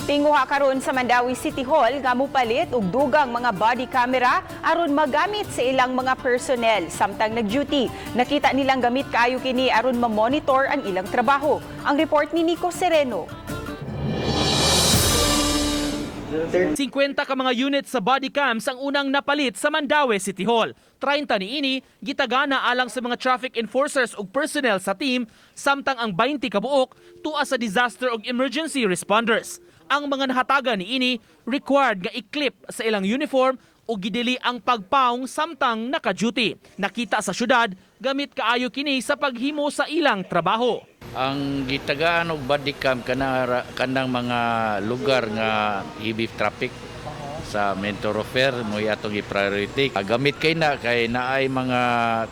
Tinguha karon sa Mandaue City Hall nga mopalit og dugang mga body camera aron magamit sa ilang mga personnel samtang nag-duty. Nakita nilang gamit kaayo kini aron ma-monitor ang ilang trabaho. Ang report ni Nico Sereno. 50 ka mga units sa body cams ang unang napalit sa Mandaue City Hall. 30 niini gitagana alang sa mga traffic enforcers ug personnel sa team, samtang ang 20 kabuok tua sa disaster ug emergency responders. Ang mga nahatagan niini required nga i-clip sa ilang uniform o gidili ang pagpaong samtang naka-duty. Nakita sa syudad, gamit kaayo kini sa paghimo sa ilang trabaho. Ang gitagaan og body cam kanang mga lugar nga heavy traffic sa main thoroughfare mo atong i-priority. Gamit kay naay mga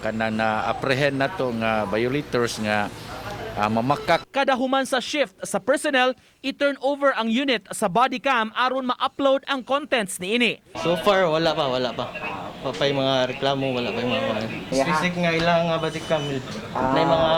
kanang na-apprehend nato nga violators nga mamakak. Kada human sa shift sa personnel, i-turn over ang unit sa body cam aron ma-upload ang contents niini. So far, wala pa. Papay mga reklamo, wala pa yung mga specific nga ilang body cam. Na yung mga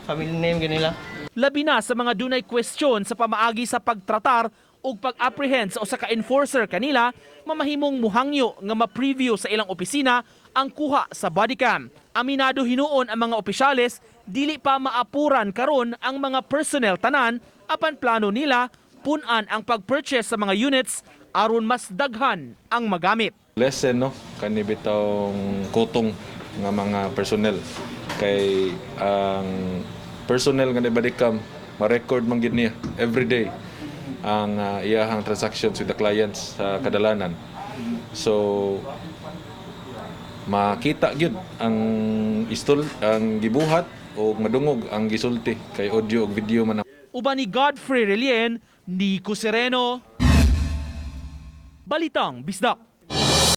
family name ganila. Labi na sa mga dunay question sa pamaagi sa pagtratar ug pag-apprehend sa usa ka enforcer kanila, mamahimong muhangyo nga ma-preview sa ilang opisina ang kuha sa body cam. Aminado hinuon ang mga opisyales, dili pa maapuran karon ang mga personnel tanan, apan plano nila punan ang pag-purchase sa mga units aron mas daghan ang magamit. Lesson no kani bitawng kutong nga mga personnel kay ang personnel nga nibadikam ma-record man gid niya every day ang iyahang transactions with the clients sa kadalanan. So makita gyud ang ang gibuhat o madungog ang gisulti kay audio ug video man. Uban ni Godfrey Relien, Nico Sereno, Balitang Bisdak.